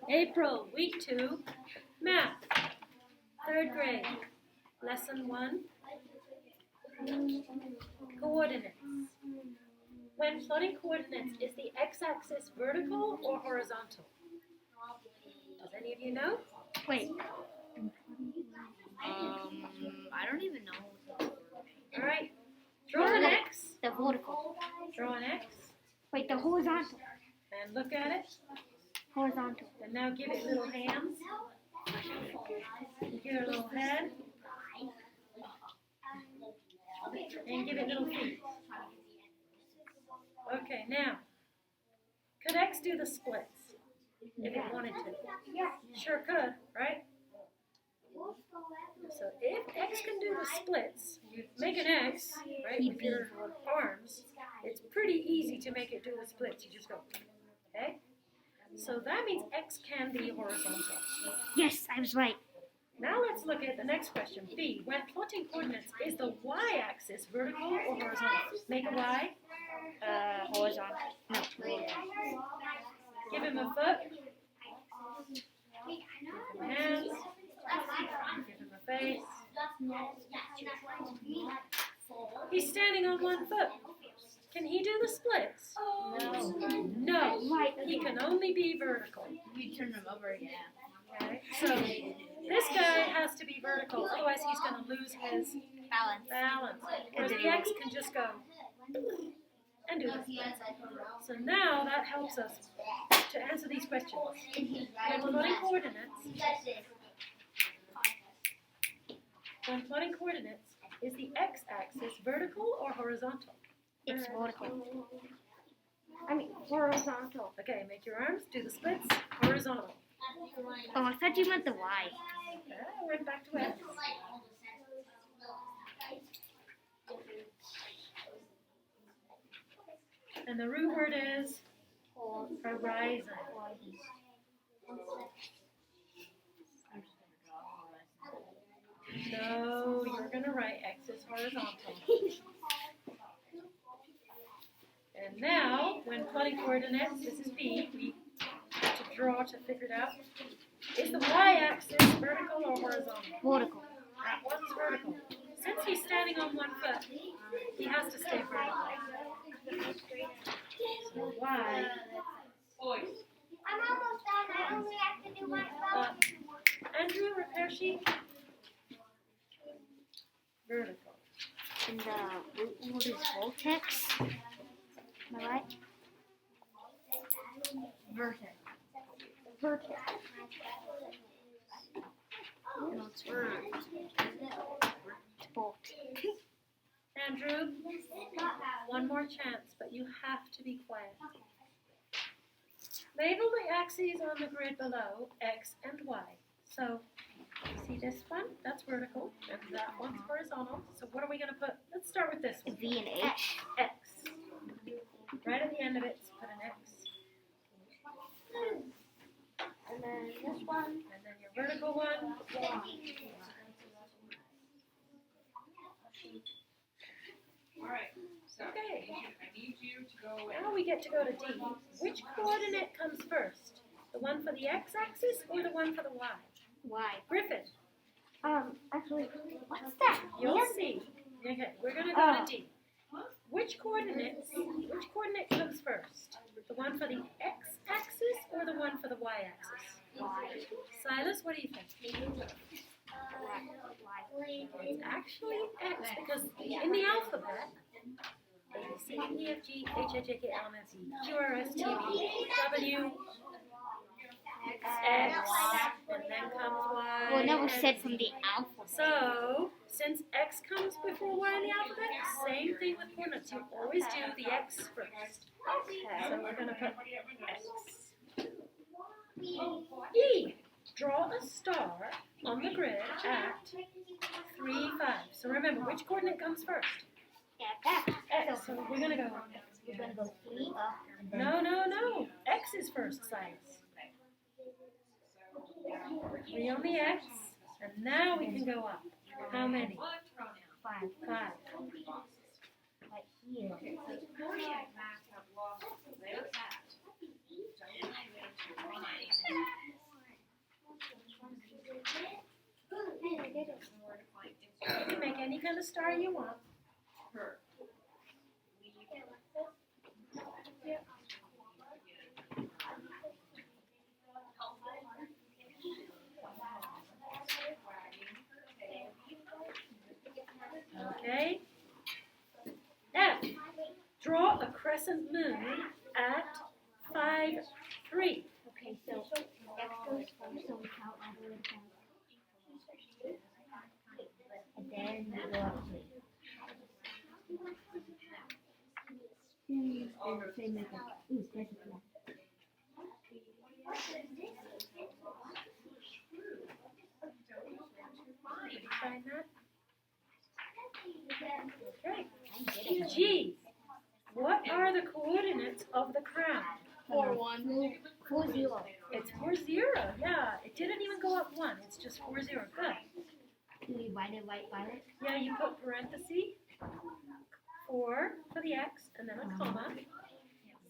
April, week 2, math, 3rd grade, lesson 1, coordinates. When plotting coordinates, is the x-axis vertical or horizontal? Does any of you know? Wait. I don't even know. All right. Draw an X. The vertical. Draw an X. Wait, the horizontal. And look at it. Horizontal. And now give it little hands. Give it a little head. And give it little feet. Okay, now, could X do the splits if it wanted to? Sure could, right? So if X can do the splits, you make an X, right, with your arms, it's pretty easy to make it do the splits. You just go, okay? So that means X can be horizontal. Yes, I was right. Now let's look at the next question. B, when plotting coordinates, is the y-axis vertical or horizontal? Make a Y. Horizontal. No. Give him a foot. Give him hands. Give him a face. He's standing on one foot. Can he do the splits? No. He can only be vertical. You turn him over, yeah. Okay. So this guy has to be vertical, otherwise he's going to lose his balance. Whereas the X can just go and do the splits. So now that helps us to answer these questions. When plotting coordinates, is the x-axis vertical or horizontal? It's vertical. I mean, horizontal. Okay, make your arms, do the splits, horizontal. Oh, I thought you meant the Y. Went back to X. And the root word is horizon. No, you're going to write X is horizontal. And now, when plotting coordinates, this is B, we have to draw to figure it out. Is the y-axis vertical or horizontal? Vertical. That one's vertical. Since he's standing on one foot, he has to stay vertical. So Y. I'm almost done. I only have to do my phone. Andrew, repair sheet. Vertical. And the root word is vortex. Am I right? Vertex. Vertex. No, it's vertex. It's volt. Andrew, one more chance, but you have to be quiet. Label the axes on the grid below, X and Y. So, see this one? That's vertical, and that one's horizontal. So what are we going to put? Let's start with this one. V and H. X. Right at the end of it, put an X. And then this one. And then your vertical one. Alright, so Okay. I need you to go Now we get to go to D. Which coordinate comes first? The one for the x-axis or the one for the y? Y. Griffin, Actually, what's that? you'll see. Okay, we're going to go to D. Which coordinate comes first? The one for the x-axis or the one for the y-axis? Y. Silas, what do you think? It's actually X because in the alphabet, A, B, C, D, E, F, G, H, I, J, K, L, M, N, C, Q, R, S, T, V, W, X, and then comes Y. Well, it never and said Z. from the alphabet. So, since X comes before Y in the alphabet, same thing with coordinates. You always do the X first. So we're going to put X. E. Draw a star on the grid at 3, 5. So remember, which coordinate comes first? X. So we're going to go. You're going to go 3 up. No. X is first, Silas. 3 on the X. And now we can go up. How many? 5. 5. Right here. kind of star you want. Her. Yep. Okay. F. Draw a crescent moon at 5-3. Okay, so X goes first, so we count all the way down. And then we go up 3. And the same as that. Ooh, special class. Did you find that? Okay. I did it. G. What are the coordinates of the crown? 4-1. 4-0. It's 4-0. Yeah, it didn't even go up 1. It's just 4-0. Good. Do we write it right by it? Yeah, you put parenthesis, 4 for the X, and then a comma,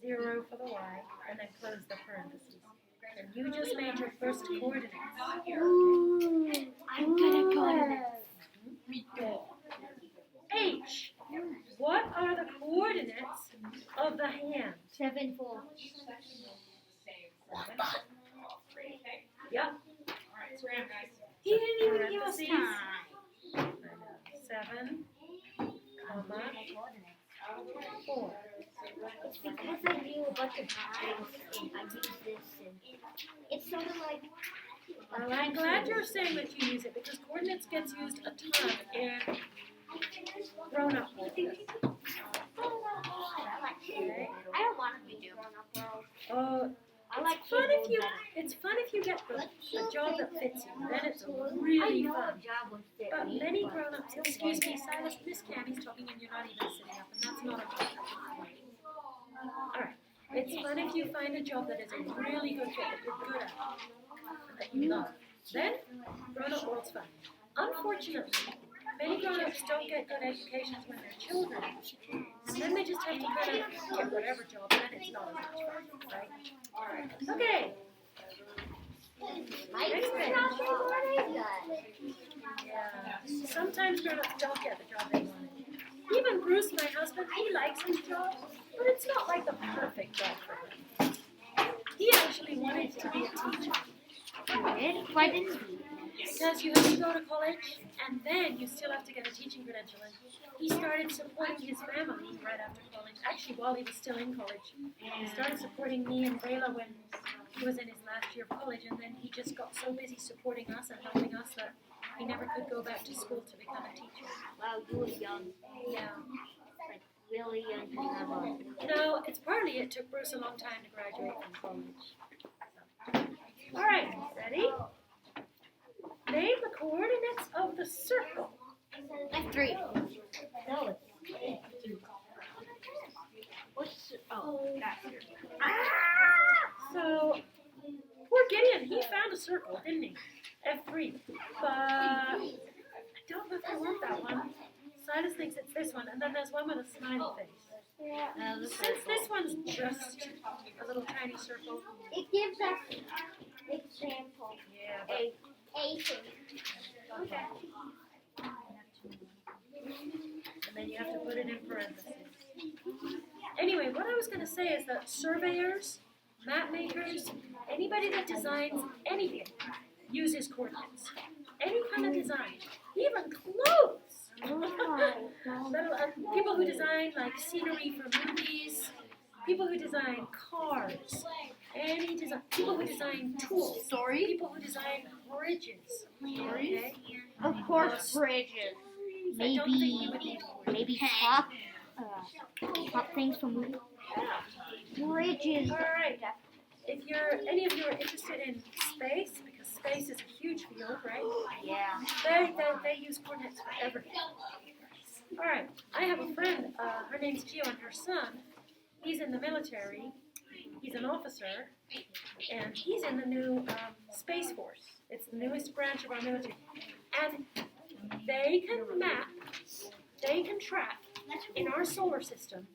0 for the Y, and then close the parentheses. And you just made your first coordinates. Ooh, I'm good at coordinates. H. What are the coordinates of the hand? 7-4. Yep. Alright, scram guys. He didn't even give us Parentheses. time. I know. 7, comma, 4. It's because I knew a bunch of times and I used this and it's sort of like Well, I'm glad you're saying that you use it because coordinates gets used a ton in grown-up world. Okay. I don't want to be doing grown up world. Oh, I like fun if keyboard you. better. It's fun if you get the job that fits you. Then it's I really know fun. a job would fit But me. many but- grown-ups, excuse me, Silas, Miss Cammy's talking and you're not even sitting up, and that's not okay. All right. It's fun if you find a job that is a really good fit that you're good at, and that you love. Then grown-up world's fun. Unfortunately, many grown-ups don't get good educations when they're children, and then they just have to kind of get whatever job, and then it's not as much fun, right? Okay. My Next kid's thing. not so good either. Yeah. Sometimes grown-ups don't get the job they wanted. Even Bruce, my husband, he likes his job, but it's not like the perfect job for him. He actually wanted to be a teacher. Why didn't he? Because you have to go to college, and then you still have to get a teaching credential. And he started supporting his family right after college. Actually, while he was still in college, he started supporting me and Bela when he was in his last year of college. And then he just got so busy supporting us and helping us that he never could go back to school to become a teacher. Wow, you were young. Yeah. Like, really young to have a... You know, it's partly it took Bruce a long time to graduate from college. All right, ready? Name the coordinates of the circle. F3. No, it's... What's... Oh, that's your... So, poor Gideon, he found a circle, didn't he? F3. But I don't know if I want that one. Silas thinks it's this one, and then there's one with a smiley face. Since this one's just a little tiny circle. It gives us example. Yeah, but A thing. okay. And then you have to put it in parentheses. Anyway, what I was going to say is that surveyors, map makers, anybody that designs anything uses coordinates. Any kind of design, even clothes. People who design like scenery for movies, people who design cars, people who design tools, people who design bridges. Okay? Of course, bridges. I don't think you would need Maybe top, top things for movies. Bridges. All right. If any of you are interested in space, because space is a huge field, right? Yeah. They use coordinates for everything. All right. I have a friend. Her name's Gio, and her son. He's in the military. He's an officer, and he's in the new Space Force. It's the newest branch of our military, and they can map. They can track in our solar system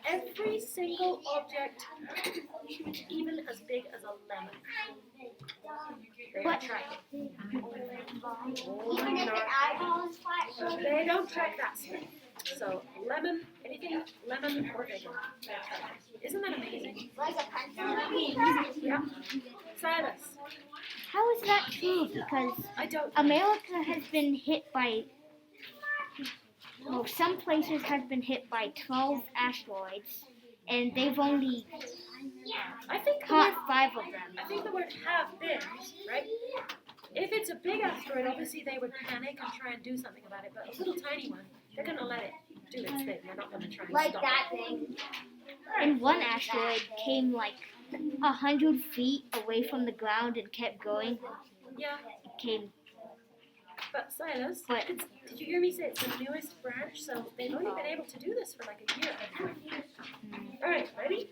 every single object, even as big as a lemon. They are But- tracking. Even if an eyeball is flat, so They don't track that small. So lemon, anything lemon or bigger. Isn't that amazing? like a pencil. Yeah. Silas, How is that true? Because I don't. America has been hit by, well, some places has been hit by 12 asteroids, and they've only I think the caught word, 5 of them. I think the word have been, right? If it's a big asteroid, obviously they would panic and try and do something about it. But a little tiny one, they're gonna let it do its thing. They're not gonna try and Like stop that it. thing. And one asteroid came like 100 feet away from the ground and kept going. Yeah. It came, But Silas, What? did you hear me say it's the newest branch? So they've only been able to do this for like a year. All right, ready?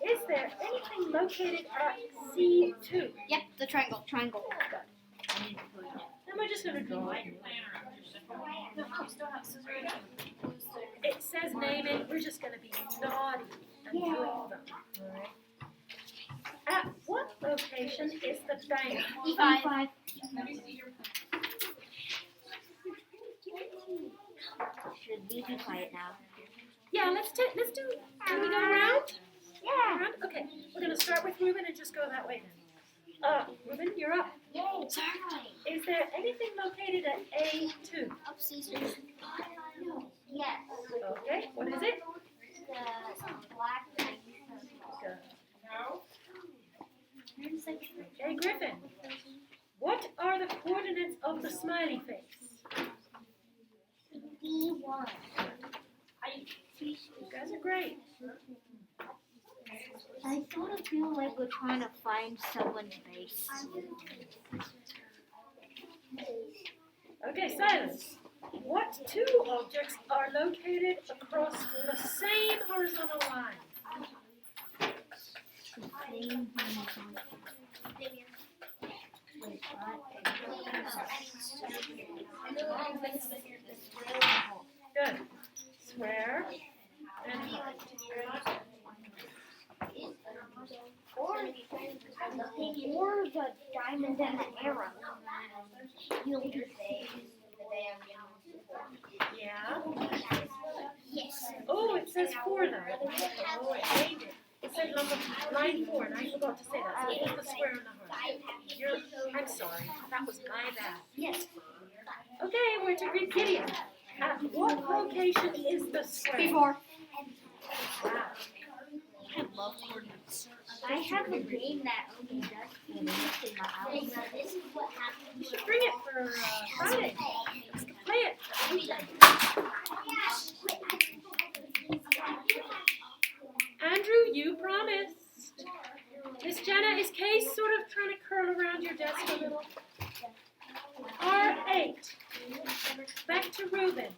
Is there anything located at C2? yep, the triangle. Then we're just gonna draw it. No, you still have scissors. It says name it. We're just gonna be naughty and draw them. All right. At what location is the bank? E5. Let me see your. Should we be quiet now? Yeah, let's do. Can we go around? Yeah. Around? Okay. We're gonna start with Ruben and just go that way then. Ruben, you're up. Yay. Is there anything located at A2? Up Caesars. Yes. Okay. What is it? The black thing. Good. No. Okay, Griffin. What are the coordinates of the smiley face? D1. You guys are great. I sort of feel like we're trying to find someone's base. Okay, Silas. What two objects are located across the same horizontal line? Good. Square. And Or the diamond and the arrow. yeah. Yes. Oh, it says 4 though. Oh, it changed it. It said line 4, and I forgot to say that. So it was the square and the heart. I'm sorry. That was my bad. Yes. Okay, we're to Greek Gideon. At what location is the square? Wow. I have a game that only does in my house. This is what happens. You should bring it for Friday. Play it. Andrew, you promised. Miss Jenna, is Kay sort of trying to curl around your desk a little? R8. Back to Reuben.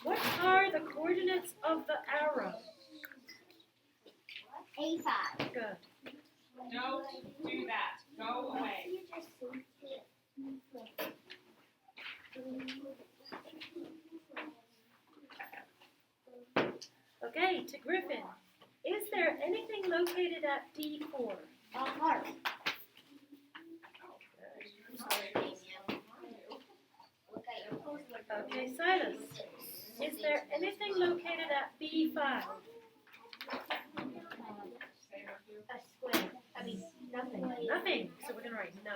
What are the coordinates of the arrow? A5. Good. Don't do that. Go away. Okay, to Griffin. Is there anything located at D4? A heart. Okay, Silas. Is there anything located at B5? A square. I mean, nothing. Nothing. So we're going to write no.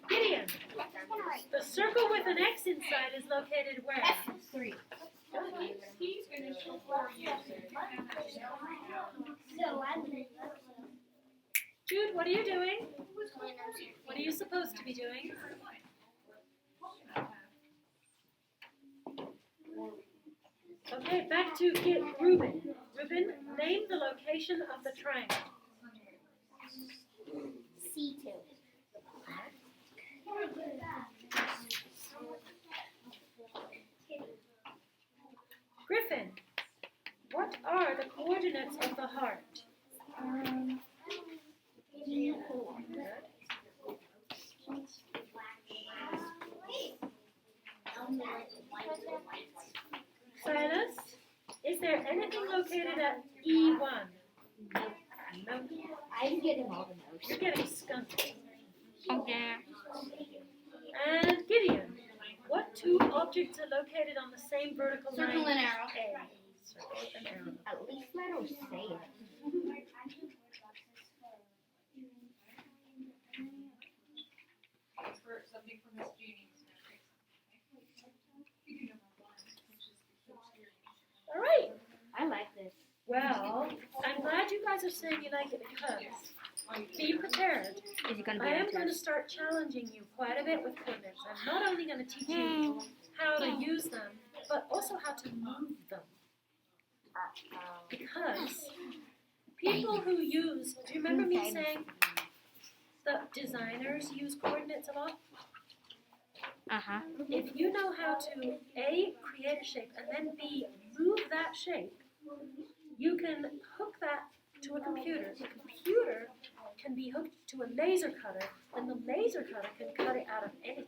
Gideon. The circle with an X inside is located where? F3. He's gonna show for you. So I'm gonna. Jude, what are you doing? What are you supposed to be doing? Okay, back to Reuben. Reuben, name the location of the triangle. C2. Griffin, what are the coordinates of the heart? Silas, is there anything located at E1? No, I'm getting all the notes. you're getting skunked. Okay. And Gideon, what two objects are located on the same vertical line? Circle and arrow. A. Circle and arrow. At least let her say it. It's for something for Miss Jeannie. All right. I like this. Well, I'm glad you guys are saying you like it because be prepared. Is it gonna be I am on going to test? start challenging you quite a bit with coordinates. I'm not only going to teach you how to use them, but also how to move them. Because people who use, do you remember me saying that designers use coordinates a lot? Uh-huh. If you know how to A, create a shape, and then B, move that shape, you can hook that to a computer. The computer can be hooked to a laser cutter, and the laser cutter can cut it out of anything,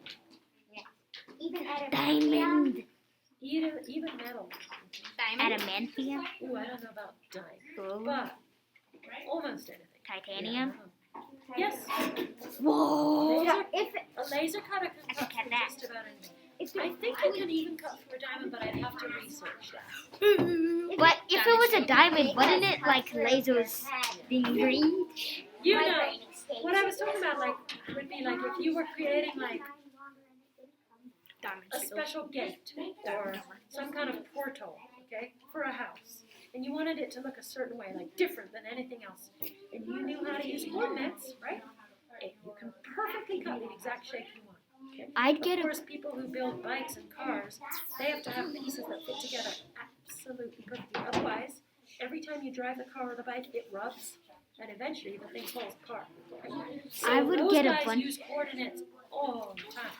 Even at a Diamond. even metal. Adamantium. Ooh, I don't know about diamond, Gold. but almost anything. Titanium. Yes, Whoa. laser, if a laser cutter can I cut can cut through that. just about anything. if I think it can even cut through a diamond, but I'd have to research that. But if it was a diamond, wouldn't it like lasers being green? You know, what I was talking about, like, would be like if you were creating like a special gate or some kind of portal, okay, for a house, and you wanted it to look a certain way, like different than anything else, and you knew how to use coordinates, right? You can perfectly cut the exact shape you want. Okay? I'd get Of a course, people who build bikes and cars, they have to have pieces that fit together absolutely perfectly. Otherwise, every time you drive the car or the bike, it rubs, and eventually the thing falls apart. Okay? So I would those get a guys bunch- use coordinates all the time.